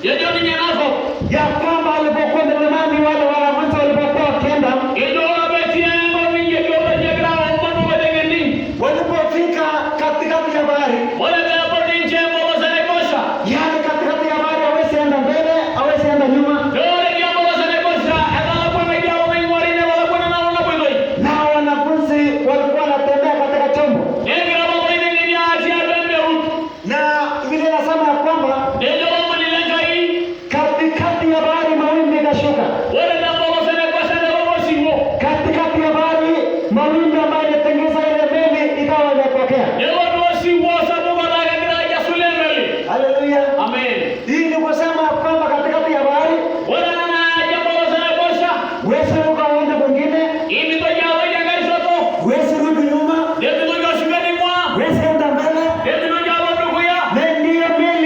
Yejo ni nyanafo. ya kwamba alipokuwa mlimani wale wanafunzi walipokuwa wakienda, Yejo wabetia ngo mingi kwa jegra mbono wadengeni. walipofika katikati ya bahari, Wala hapo ni njema wazale kosha. yani katikati ya bahari hawezi enda mbele, hawezi enda nyuma, Dole jambo wazale kosha. Adala kwa media wengi warine wala kuna na wala bwoi. na wanafunzi walikuwa wanatembea katika chombo, Yegra mbono ni achi abembe huko. na vile nasema ya kwamba Yejo mbono lenga hii. katikati ya bahari mawimbi ikashuka, Wala jambo wazale kosha na wao siwo. katikati ya bahari mawimbi ambayo yalitengeza ile meli ikawa imepokea. Yejo wao siwo sababu wala gira ya sulemeli. Haleluya! Amen. Hii ni kusema ya kwamba katikati ya bahari Wala na jambo wazale kosha. huwezi ruka uende kwingine, Hivi to jawe jangai soto. huwezi rudi nyuma, Yejo to joshikani mwa. huwezi enda mbele, Yejo to jawe ndugu ya. na ndiyo meli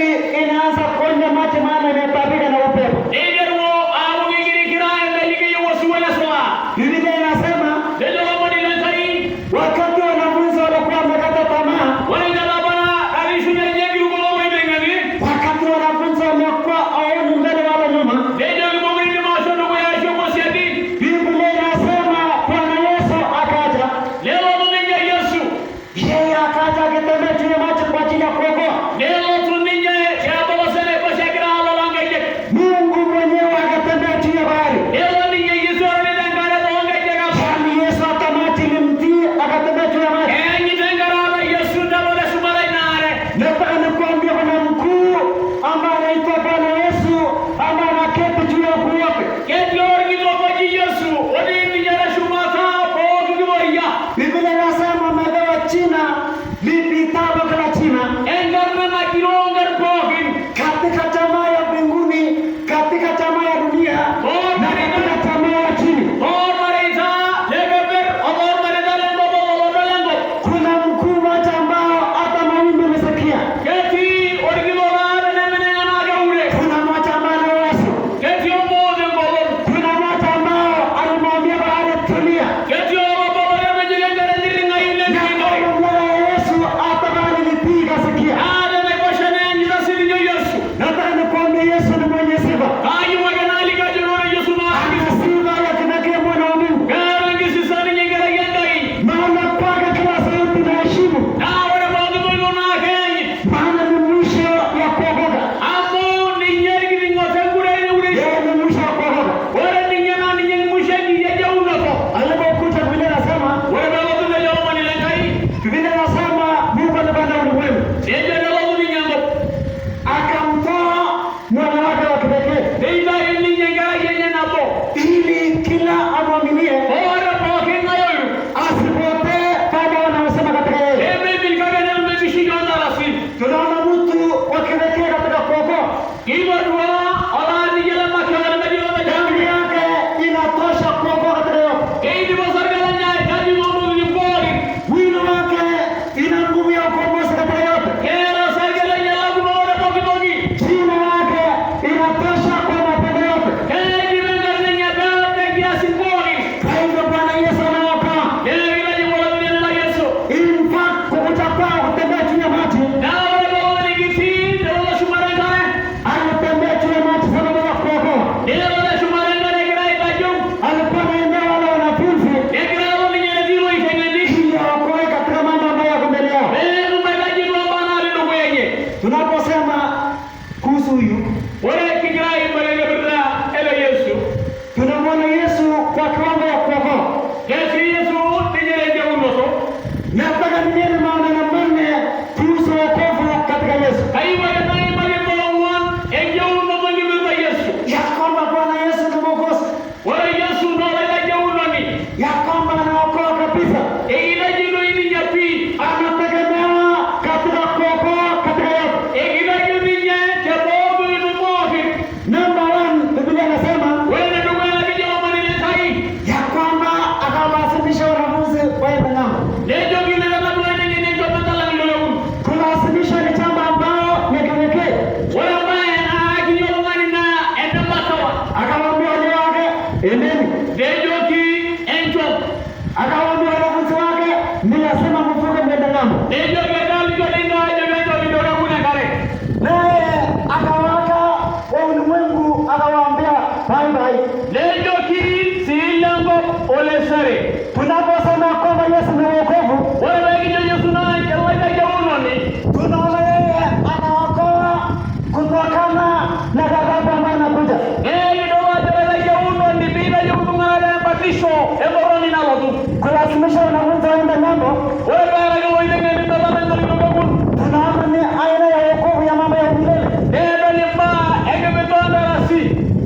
inalotu. Kulazimisha wanafunzi waende ng'ambo. Ore bara ke loide ngeni tata ngani ngokun. Tunaona ni aina ya wokovu ya mambo ya milele. Ebe ni ba ege betonda rasi.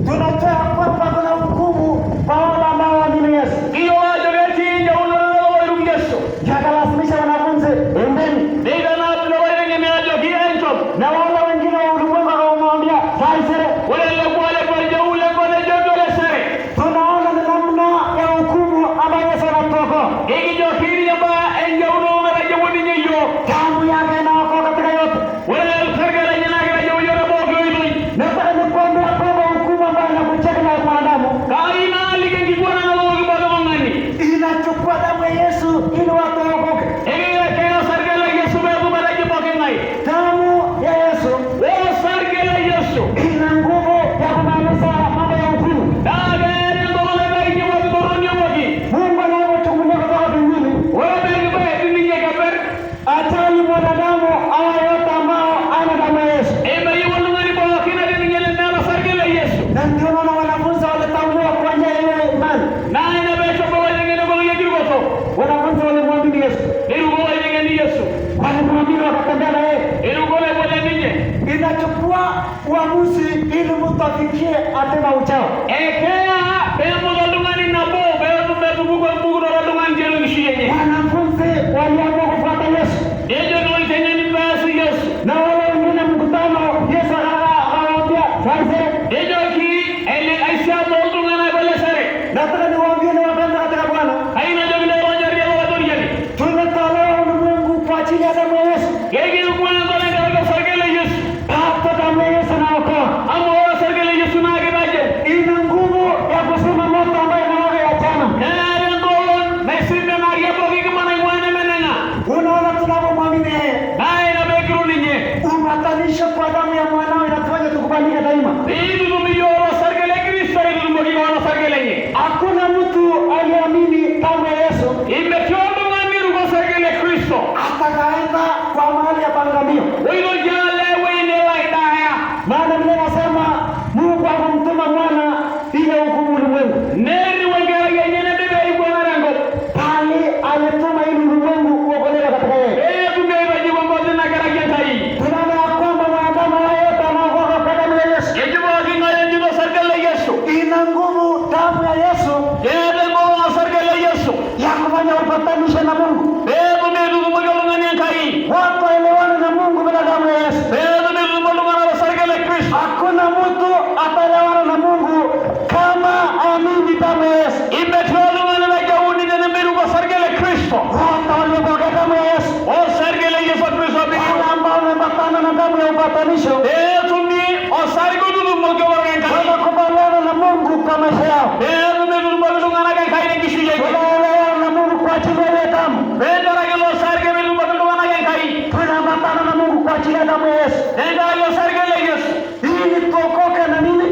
Tunatoa kwamba kuna hukumu kwa wale ambao waamini Yesu. Iyo wajo geti ya unoro wa Yesu. Yakalazimisha wanafunzi endeni. Nida na tuna waide ngeni ajo ki encho. Na wale wengine wa ulimwengu wakamwambia faisere. Ore le kwale kwa jaule kwa jojo le sere. Tunaona ni namna ya hukumu ambayo Yesu anatoka. Ege jo kiri ya ba enjo uno mara jawuni nyeyo. Damu yake inaokoa katika yote. Ore le kargala nyana gira jawu yora bo ko idoi. Nataka nikuambia kwamba hukumu ambayo inakucheka na mwanadamu Kaina lige ngibona na lo gibaga ngani. inachukua damu ya Yesu ili watu waokoke. Ege ke sargala Yesu be ko mara jibo ke ngai. Damu ya Yesu O sargala Yesu. ina nguvu ya kumaliza mambo ya hukumu. Daga ni ndo le bai jibo ko ronyo bogi. Mungu anapochungulia kutoka mbinguni Ore be ke ba ni nye kaber. atali mwanadamu awa yote ambao ana damu ya Yesu. Ebe yiwonu ngani bo kina ni nyele na sargala Yesu. Na ndio maana wanafunzi walitambua kwa njia ya ile imani. Na ina be cho bo wale ngene bo yegi goto. Wanafunzi walimwamini Yesu, Iru bo wale ngene Yesu. walimwamini wakatembea na yeye. Iru bo le bo ninye. Inachukua uamuzi ili mtu afikie atema uchao. Ekea be mo ngani na bo be tu be tu bugo bugo ro ngani jelo ngishiyenye. Wanafunzi waliamua kufuata Yesu, Ejo no itenye ni basu Yesu. na wale wengine mkutano Yesu akawaambia faisere. Ejo ki ele aisha bo ngana bale sare. Nataka niwaambie ni wapenda katika Bwana, Aina jogile roja rielo wa doriani. tumetolewa ulimwengu kwa ajili ya damu ya Yesu. Yegi ukwana ngale ngale sargala Yesu. Hata damu ya Yesu inaokoa. Amo sargala Yesu na gebaje. Ina nguvu ya kuzima moto ambayo inaoga ya jana. Ere ngolon na simbe maria bogi kama na ngwane menena. Unaona tunapomwamini yeye, Aina be gruninye. upatanisho kwa damu ya mwanao inatufanya tukubalike daima. Idu dumiyoro sargala Kristo idu bogi wana sargala nye. Hakuna mtu aliamini damu ya Yesu Imechondo ngani rugo sargala Kristo. atakaenda kwa mahali ya pangamio. Oilo jale wene laidaya. Maana Biblia inasema Mungu akamtuma mwana ili ahukumu ulimwengu, Neri wengera yenyene bebe igwana rango. bali alituma ili ulimwengu uokolewe katika yeye. Tumeiba jibo mbote na karageta hii. Tunaona ya kwamba mwanadamu yeyote anaokoka kwa damu ya Yesu. Ejibo akinga yenjibo sargala Yesu. Ina nguvu damu ya Yesu Ebe ngoma sargala Yesu. ya kufanya upatanisho na Mungu. Ebe medu kumugalo ngani ankai. Watu waelewane na Mungu bila damu ya Yesu. Ebe medu kumugalo ngani sargala Kristo. Hakuna mtu ataelewana na Mungu kama amini damu ya Yesu. Imechondo ngani na jauni ngani medu kwa sargala Kristo. Wote waliopokea damu ya Yesu, O sargala Yesu Kristo wale biku. ambao wameambatana na damu ya upatanisho, Tumi o sargo dudu mugalo ngani. wanakubaliana na Mungu kwa maisha yao. Ebe medu kumugalo ngani kai kishu yeki. Tunaelewana na Mungu kwa ajili ya ile damu. Ebe ragelo sarge medu kumugalo ngani kai. Tunaambatana na Mungu kwa ajili ya damu ya Yesu, Ebe ragelo sargala Yesu. ili tuokoke na nini?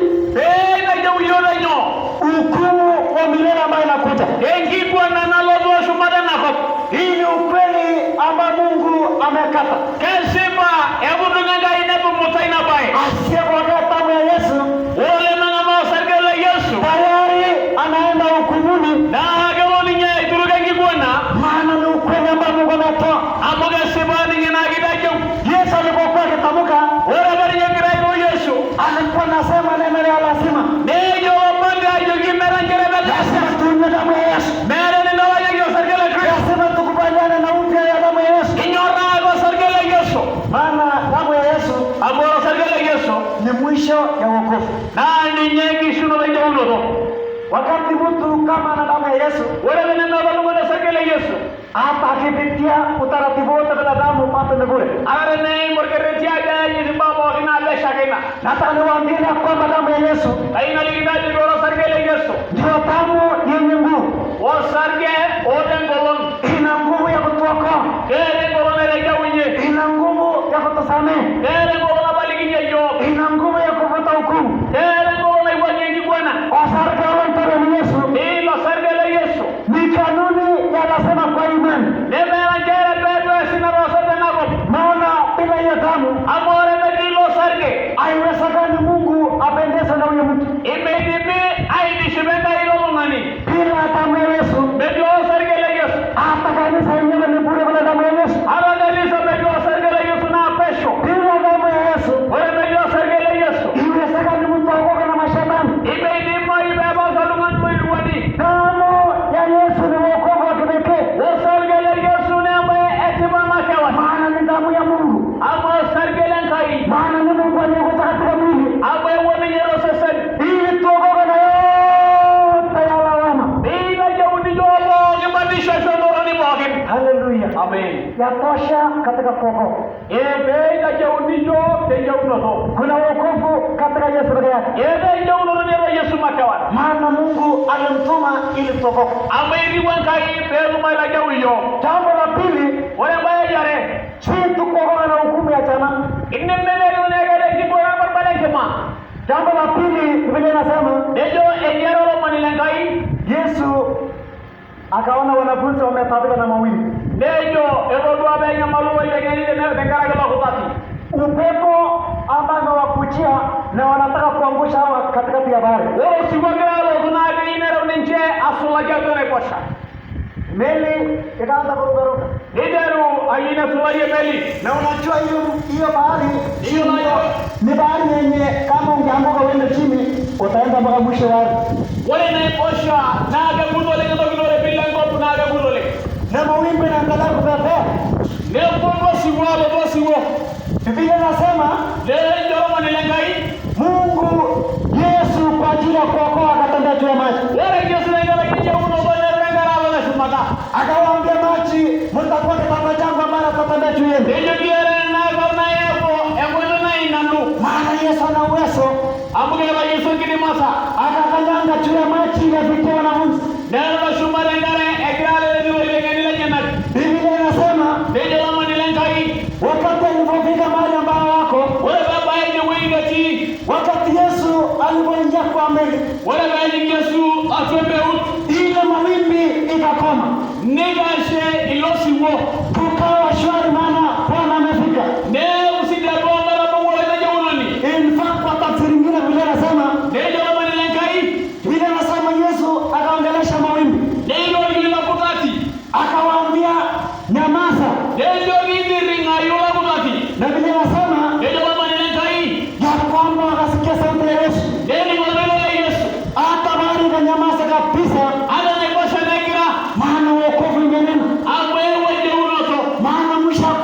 Ebe jawu yona nyo. Hukumu wa milele ambayo inakuja. Engi bwana nalo do shumada nako. Hii ni ukweli ambao Mungu amekata. Kesima ebu nganga ina bu mutaina bai. Asiyepokea damu ya Yesu Ole manga ma sargala Yesu. tayari anaenda hukumuni, Na gawoni nya ituruga ngi bwana. maana ni ukweli ambao Mungu ametoa. Amoga sebani ngina gidajo. Yesu alipokuwa akitamka, Ora bari ngira ko Yesu. alikuwa anasema neno la lazima, Nejo manga ajo gimera ngere bela. lazima tunywe damu ya Yesu, Mere ni nawa yo sargala Kristo. lazima tukubaliane na upya ya damu ya Yesu, Inyora go sargala Yesu. maana damu ya Yesu Amoro sargala Yesu. ni mwisho ya wokovu. Na ni nyengi shuno la jawulo. Wakati mtu kama ana damu ya Yesu, Ora ni nawa ngona sargala Yesu. hata akipitia utaratibu wote bila damu pato ni bure. Are nei morgeretia jayi ni babo ina lesha kina. Nataka niwaambie ya kwamba damu ya Yesu Aina ligidaji goro sargala Yesu. ndio damu yenye nguvu, O sarge oden golon. ina nguvu ya kutuokoa, Kere golon ele jawinye. ina nguvu ya kutusamehe, Kere golon abaliginye yo. ina nguvu ya kufuta hukumu. Kere golon iwanye ngibwana. Wasarika wantare ni Yesu Ilo sargala Yesu. ni kanuni ya lazima kwa imani, Nemera kere beto esina rosa tenako. maana bila hiyo damu Amore me dilo sarge. haiwezekani Mungu apendeze na huyo mtu. Imedimi aidi shibenda ilo lungani. Bila damu ya Yesu Medio yatosha katika kuokoka. Ebe ila jaunijo teja unoto. Kuna wokovu katika Yesu peke yake. Ebe ila unoto nero Yesu makawan. Maana Mungu alimtuma ili tuokoke. Ambairi wankai belu mala jawiyo. Jambo la pili, wale mbaya jare. si tukuokoka na hukumu ya jana. Inne mbele unegele kibora barbale kema. Jambo la pili, Biblia inasema dejo ejero manilengai Yesu akaona wanafunzi wametabika na mawimbi. Dejo erodwa benya maluwa yegeni de ngara kala kutati. Upepo ambao wakujia na wanataka kuangusha hawa katikati ya bahari. Wao siwagala tunali inero ninje asula jatone kosha. Meli ikaanza kurukaruka. Nideru ayina sulaye meli. Na unajua hiyo bahari Hiyo ni bahari yenye kama ungeanguka uende chini utaenda mpaka mwisho wake. Wale na kosha na gudole ngidole bilango na gudole. Na mawimbi yanaendelea kupepea. Leo kwa siwa. Biblia inasema Dejo manilengai Mungu Yesu kwa ajili ya kuokoa akatembea juu ya maji. wale Yesu ngala kinja uno bana ngara wala shumata. Akawaambia maji, mtakuwa kama jangwa mara tutatembea juu yenu. Dejo kiere na kona yako engolo na inandu. Maana Yesu ana uwezo. Amuge la Yesu kini masa. Akakanyanga juu ya maji na vikiwa wanafunzi. Nero shumare ngare egrale ni ngeni la jana. Biblia inasema Dejo manilengai wakati alipofika mahali ambao wako, wale baba yake wingati. wakati Yesu alipoingia kwa meli, Wale baba Yesu atwebe ut. ile mawimbi ikakoma. Negashe ilosiwo. Tukawa shwari maana Bwana amefika. Ne usida bomba la Mungu la jaunoni. In fact kwa tafsiri nyingine Biblia inasema Dejo manilengai Biblia inasema Yesu akaongelesha mawimbi. Dejo yula kutati. Akawaambia nyamaza. Dejo ringa yula kutati. Na Biblia inasema Dejo manilengai ya kwamba wakasikia sauti ya Yesu. Dejo maneno ya Yesu. Hata bahari ikanyamaza kabisa, Ana nekosha negira. maana wokovu imenena. Amwewe jeunoto. Maana mwisho wa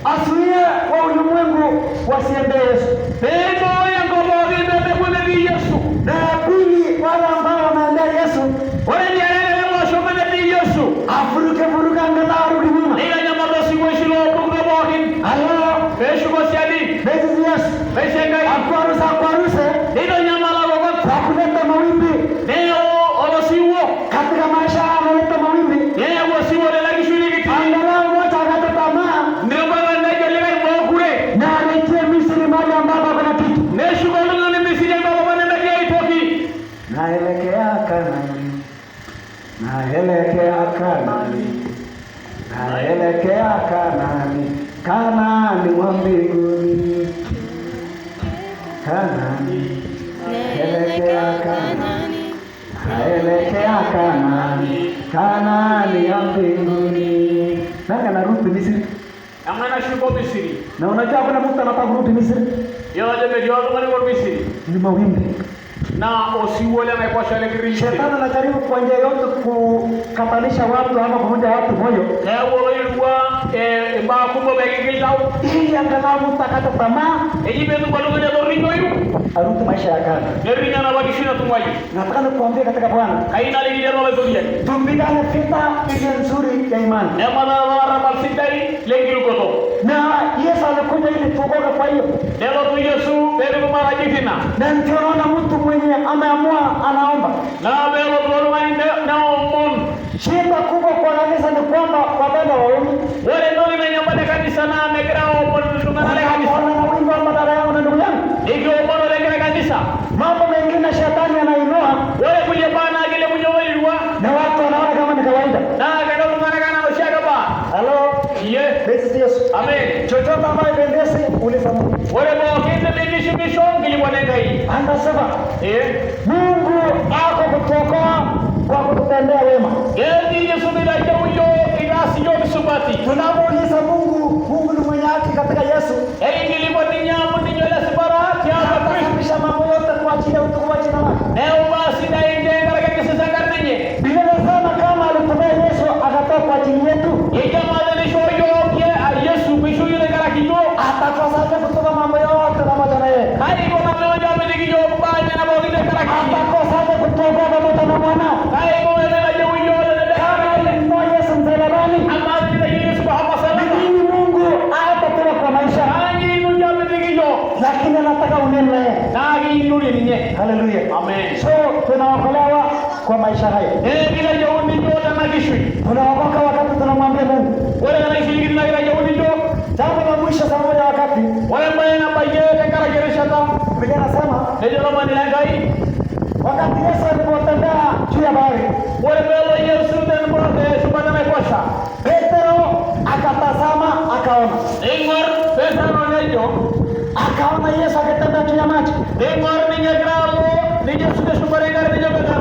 asuie wa ulimwengu wasiende Yesu. Bego yango bogi bebe kwende di Yesu. Na ya pili, wale ambao wanaendea Yesu, Wale ni alele wa shomene di Yesu. furuka angalau arudi nyuma. Ila nyama dosi weshilo bugno bogi. Halo, Beshu gosiadi. this is Yesu. Beshengai. Akwaruse Ila nyama la gogot. za kuleta mawimbi Neo olosiwo. katika maisha, analeta mawimbi. Neo wasiwo de la kishuriki. Angalau moja akata tamaa Ndio baba ndege lele mbokure. na arejee Misri, mahali ambapo kuna kitu. Neshu golunga ni misije baba bana ndege itoki. Naelekea Kanaani, naelekea Kanaani, naelekea Kanaani, Kanaani mwa mbinguni, Kanaani, naelekea Kanaani, naelekea Kanaani, Kanaani ya mbinguni. Nani anarudi Misri? Amana shuko Misri. Na unajua kuna mtu anataka kurudi Misri? Yoje medio ngani kwa Misri. Ni mawimbi. Na osiwo le na kwa shale kiri. Shetani anajaribu kwa njia yote kukatanisha watu ama kuvunja watu moyo, Ewo ilwa ba kumbo bege tau. ili angalau mtu akata tamaa Ejibe tu balunga de ringo yu. arudi maisha ya kale. Nerinya na bakishina tumwaji. Nataka nikuambie katika Bwana, Kaina ligi de rola zodia. tupigane vita iliyo nzuri ya imani. Emana wara balsidai lengi lukoto. Na Yesu alikuja ili tuokoke. Kwa hiyo Lelo tu Yesu bebe kuma ajifina. na ndio naona mtu mwenye ameamua anaomba. Na belo tu ngani na omon. Shida kubwa kwa kanisa ni kwamba wapenda waombi, Wale ndio menyambane kanisa na megra omon tungana le kanisa. wana na wingi wa madara yangu na ndugu yangu. Ikyo omon le kanisa. Mambo mengine shetani anainua Wale kuje bana kile mnyowe ilwa. na watu wanaona kama ni kawaida. Na kada tungana kana oshaga ba. Halo, Ye. this is Yesu. Amen. Chochote ambayo pendezi uliza Mungu. Wale bo kinde bidishi bishon kilibone kai. Anasema Mungu ako kutuokoa kwa kututendea wema. Gedi Yesu bila jauyo igasi yo bisubati. Tunapouliza Mungu ni mwenye haki katika Yesu. Ei kilibone nyamu ni nyola sibara ya Kristo. Anasababisha mambo yote kwa ajili ya utukufu wa jina lake. Neo basi na inje ngara kesi sangarnye. Biblia inasema kama alitumia Yesu akatoa kwa ajili yetu, Ija madani shoyo ke Yesu bishu yule ngara kiyo. atakosaje kutoka mambo yote pamoja na yeye? Kai ko na leo jamu ni kiyo kubanya na bogi de ngara kiyo. Atakosaje kutoka pamoja na mwana? Kai ko na leo jamu yo de Kama alimtoa Yesu msalabani, Amma ni Yesu Muhammad sallallahu. ili Mungu atatoa kwa maisha, Angi no jamu ni kiyo. lakini anataka unene naye. Nagi nuri ninye. Haleluya. Amen. So tunaokolewa kwa maisha haya. Bila jamu ni yo na kishui. Tunaokoka wakati tunamwambia Mungu. Wale wanaishi na bila jamu ni yo. Jambo la mwisho saa moja wakati Wale mbaya baye tekara gereshata. Biblia inasema Ndio lama ni langai. wakati Yesu alipotembea juu ya bahari, Wale belo Yesu den bote subana mekosha. Petro akatazama akaona. Ingor pesano nejo. Akaona Yesu akitembea juu ya maji. Ingor ni nyegralo ni Yesu de subare ngare ni jogata.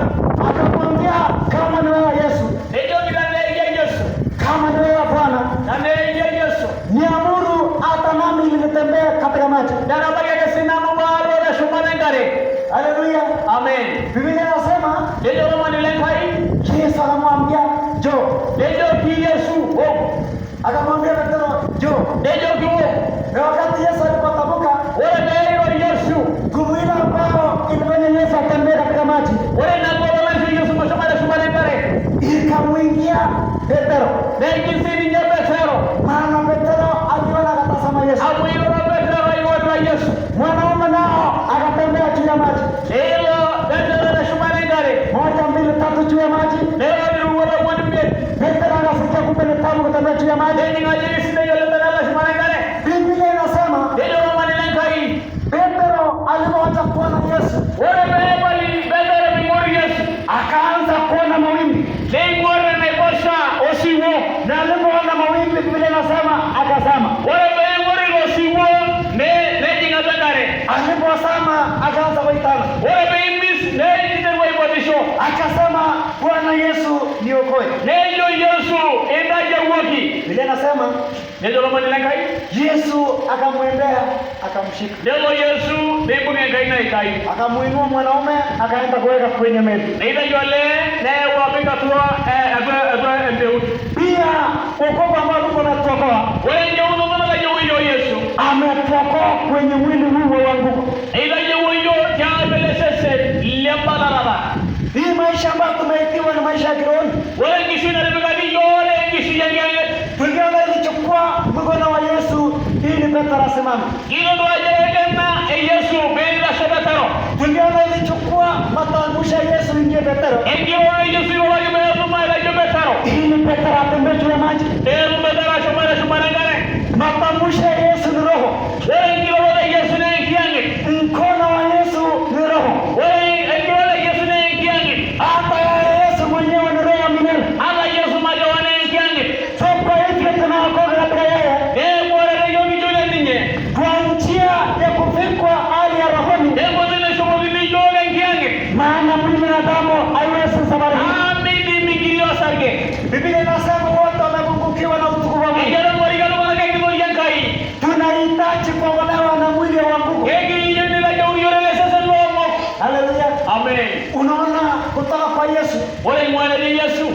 Akamwambia, kama ni wewe Yesu, Nejo kidane ya Yesu. kama ni wewe Bwana, Nane ya Yesu. niamuru hata nami nitembee katika maji. Dana bage kesina mubalo na subane ngare. Haleluya. Amen. Biblia inasema Nejo lama ni langai. Yesu akamwambia njoo. Nejo ki Yesu. Oh. Akamwambia Petro njoo. Nejo ki wo. Na wakati Yesu alipotamka, Wale belo Yesu. nguvu ile ambayo ilifanya Yesu atembee katika maji Wale na ngoro na Yesu mashamala subane ngare. ikamwingia Petro. Neki sini nyepesero. Maana Petro aliona akatazama Yesu. Abuiro na pesero iwa Yesu. Mwanaume nao akatembea juu ya maji. Elo pesero na subane ngare. Moja, mbili, tatu juu ya maji. Leo ni ruwala kwa nimbe. Petro akasikia kumbe ni tamu kutembea juu ya maji. Neni ngajiri sinde yole tena subane ngare. Biblia inasema Ndio mama nilengai. Petro alipoanza kuona Yesu Wale bebali bedere bingori Yesu. akaanza kuona mawimbi, Lengore na kosha osiwo. na alipoona mawimbi Biblia inasema akazama. Wale bengori osiwo ne jinga ngare. Alipozama akaanza kuitana, Wale beimbis ne jinde wa ibadisho. akasema Bwana Yesu niokoe. Nejo Yesu endaje woki. Biblia inasema Ndio mama nilengai. Yesu akamwendea akamshika, Ndio Yesu ndipo ngai na ikai. akamuinua mwanaume akaenda kuweka kwenye meza. Neida yole ne wapika tua ebe ebe ebe. Pia wokovu ambao tuko na tuokoa Wale ndio unaona la kuniokoa kwenye mwili huu wa wangu. Ila yewoyo jaabele sese lembalaraba. Hii maisha ambayo tumeitiwa ni maisha ya kiroho. Wale ngishi na rebekadi yole ngishi yangenge. Tuliona ilichukua mkono wa Yesu ili Petro asimame. Ilo ndo ajegenna Yesu benda shabataro. Tuliona ilichukua matamshi ya Yesu ingie Petro. Ndio Yesu wale mezo mara jebetaro. Ili Petro atembee juu ya maji. Ero bedara shumara ngare. Matamshi ya Yesu ni roho. Wale ndio wale Yesu na kiange. Mkono wa Yesu ni roho. Wale ndio wale Yesu na kiange. Hata Yesu mwenyewe ni roho ya milele. Ala Yesu majawana kiange. Kwa hivyo tunaokoka katika yeye. Bora leo ni jole ninye. Kwa njia ya kufikwa hali ya rohoni. Zile shomo ni jole kiange. Maana mwili na damu haiwezi safari. Amini mingilio sarge. Biblia inasema wote wamepungukiwa na utukufu wa Mungu. Ejara morigalo mara kiti yankai. Tunahitaji kuokolewa na mwili wa Mungu. Egi yeye la jauri yole sasa lomo. Haleluya. Amen. Unaona kutoka kwa Yesu. Wale mwana ni Yesu.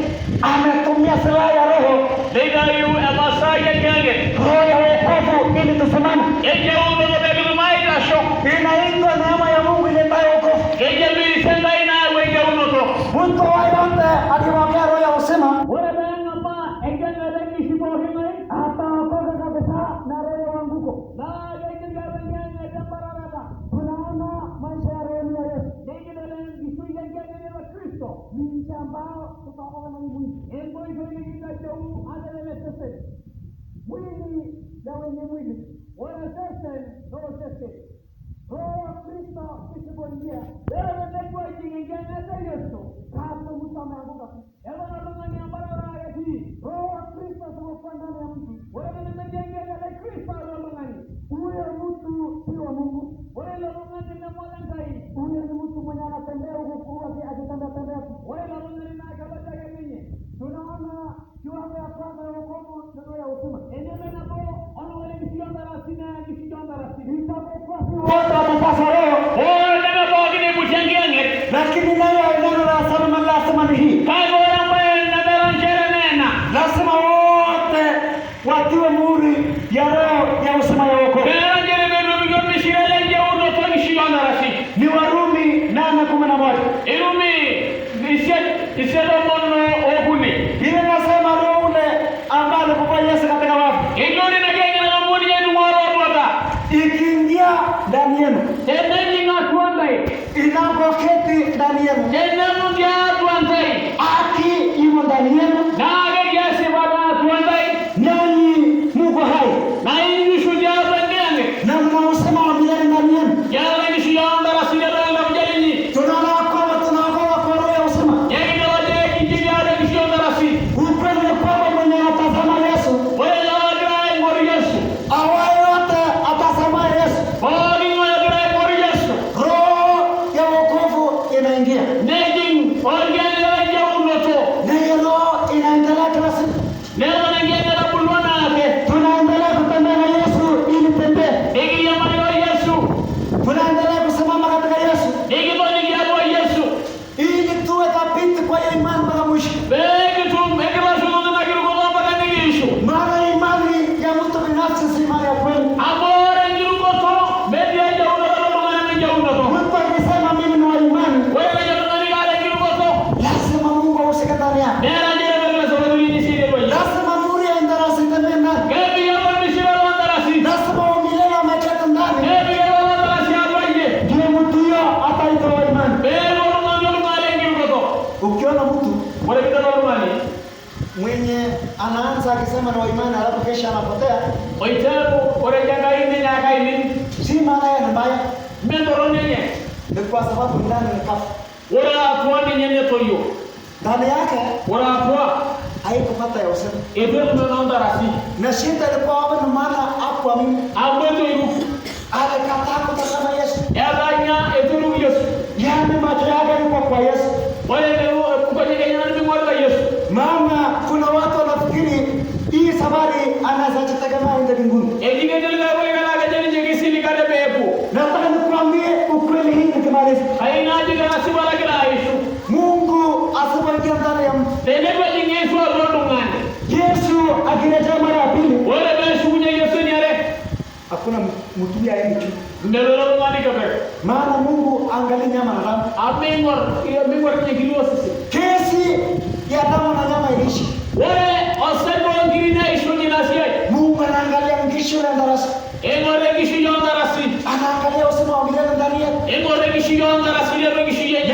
Ametumia silaha ya roho. Leda yu amasaya kiange. Roho ya wokovu ili tusimame. Eja undo no begu mai rasho. Inaitwa neema ya Mungu iletayo wokovu. Eja bi senda ina wenge uno to. Mtu wa yote akipokea roho ya uzima. Wale bana pa eja ngale kisipo himai. Ataokoka kabisa na roho ya wanguko. Na eja ngale jambarara. Tunaona maisha ya roho ya Yesu. Eja ngale kisu yangenge wa Kristo. Ni nchi ambao tutaokoka na mwili. Embo hizo ni kitachou adele sese. Mwili na wenye mwili. Wala sese no sese. Roho wa Kristo isipoingia. Wewe ndio jingengene za Yesu. Hapo mtu ameanguka. Ewa na ngani ambarara ya hii. Roho wa Kristo asipokuwa ndani ya mtu. Wewe ni mjengene la Kristo roho ngani. Huyo mtu si wa Mungu. Wewe roho ngani na mwana ngai. Huyo ni mtu mwenye anatembea huku akitembea. Wewe roho ngani na kabata yenye. Tunaona kiwango ya kwanza ya wokovu na roho ya uzima. Enyewe na bo ono wale kisiona rasina kisiona rasina. Itakuwa si wote watapasa roho. Oh ndio bo kile mjengene. Lakini nayo neno la sema lazima ni hii. Kago ambaye na beranjere nena. Lazima wote watiwe muhuri ya roho ya uzima ya wokovu. Beranjere bero bigomi shirele nje uno to kisiona rasina. Ni Warumi 8:11. Irumi isedo mono oguni. Ile nasema roho ule ambalo kwa Yesu katika wafu. Ingoni na genge na mbuni yenu mwaro baba. Ikiingia ndani yenu. Tendeni ngatuandai. Inapoketi ndani yenu. Tendeni ngatuandai. Haki imo ndani yenu. Na gege baba tuandai. Nanyi Mungu hai. Na ingi shujaa bangane. Na mnaosema wa milele ndani yenu. Yale ni shujaa ndara sinela la mjalini. Tunaona kwamba tunaokoka kwa roho ya uzima. Yeye ndio waje kijiji yale ni shujaa ndara si. Ukweli ni kwamba mwenye atazama Yesu. Wewe ndio ngori Yesu. Awaye yote atazama Yesu. Bali ndio ngori Yesu. Roho ya wokovu inaingia. Nejing organe ya unoto. Neno inaendelea kila siku. Neno ngene la bulwana yake. Tunaendelea kutembea na Yesu ili tembee. Igi ya Maria Yesu. Tunaendelea kusimama katika Yesu. Igi boni ya Yesu. Ili tuwe thabiti kwa imani mpaka mwisho. Begi tu ekra sulu na kiru kwa mpaka ningisho. Maana imani ya mtu binafsi si imani ya kweli. Amore ngiru ko to bedi ya uno ro ngana menja uno to. Mtu akisema mimi ni wa imani, Wewe ya ngani gale ngiru ko to. lazima Mungu ahusike ndani yake. Nera ndire bele so bedi ni sire boy. Lazima nuru ya ndani asitembee ndani. Kebi ya bodi sire ro ndara si. Lazima umilele ameketi ndani. Kebi ya ro ndara si abaje. Ndiye mtu huyo ataitwa wa imani. Bego ro ngale ngiru ko to. Ukiona mtu Wale kitano romani. mwenye anaanza akisema ni wa imani alafu kesha anapotea, Oitabu ore janga ini na kaini. si maana yake ni mbaya. Mendo ro nyenye. Ni kwa sababu ndani ni kafu. Ora atwani nyenye to yo. Ndani yake Ora atwa. haikupata ya usema. Ebe ndo ndara si. Na shida ilikuwa hapo, ni maana hakuamini. Agbeto irufu. Alikataa kutazama Yesu. Yaganya eturu Yesu. Yaani macho yake yalikuwa kwa Yesu. Wale leo kufanyika yana ni mwala Yesu. Maana kuna watu wanafikiri hii safari anaweza jitegemea ende mbinguni. Ejike ndio wale kana gajeni jigisi likale pepo. Nataka nikwambie ukweli hii nikimaliza. Haina haja na sibara kila Yesu. Mungu asipoingia ndani ya mtu. Tende kwa jingesu rodo ngane. Yesu akirejea mara ya pili. Wale basi kuja Yesu ni ale. hakuna mtu aende juu, ndelo oltung'ani keper. maana Mungu angalia nyama na damu. Ming'or nikilio sisi. Kesi ya damu na nyama iliishi. Ore osero nkiri naishunye ina siai. Mungu anaangalia ngishu na darasa, Eng'ore nkishui ondarasi. anaangalia usema wa milele ndani yetu. Eng'ore nkishui ondarasi lelo nkishui enye.